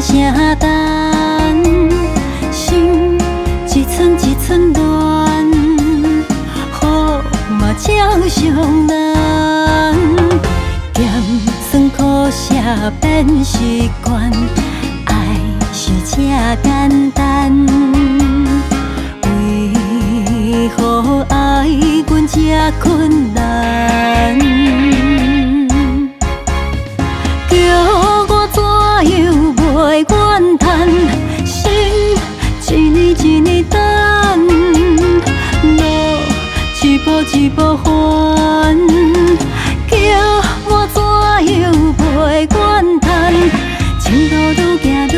声等，心一寸一寸乱，雨嘛照常难。咸酸苦涩变习惯，爱是这简单。为何爱阮这困难？叫我怎样袂怨叹？心一年一年等，路一步一步还。叫我怎样袂怨叹？前路愈行愈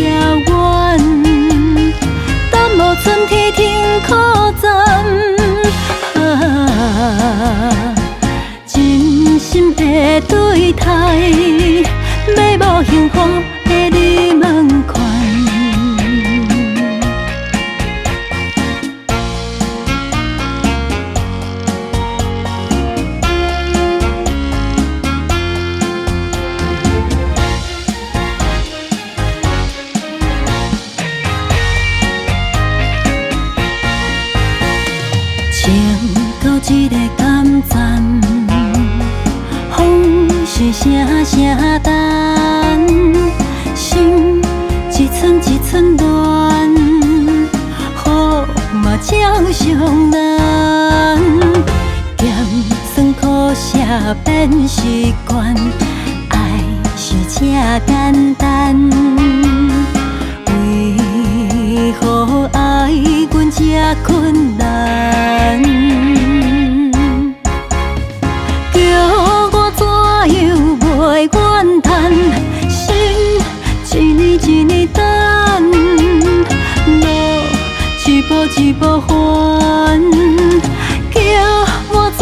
遥远，等无春天停靠站。真心的对待，要无幸福的你问款。情到一个感站，风是声声等，心一寸一寸乱，雨嘛照常难。咸酸苦涩变习惯，爱是这简单。为何爱阮这困难？叫我怎样袂怨叹？心一年一年等，路一步一步还。叫我怎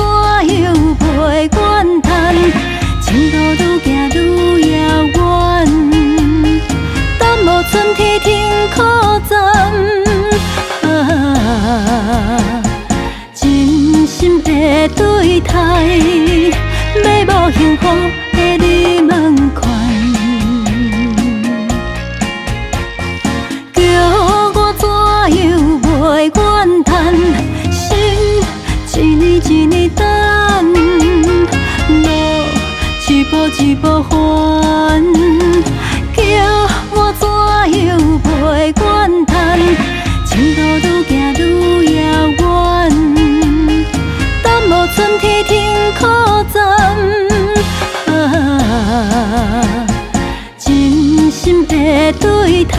样袂怨叹？前路愈行愈遥远，等无春天停靠站。真心的对待，要无幸福的你问款。叫我怎样袂怨叹？心一年一年等，路一步一步还。叫我怎样袂怨叹？前路愈行愈遥远，等无春天停靠站。真心的对待。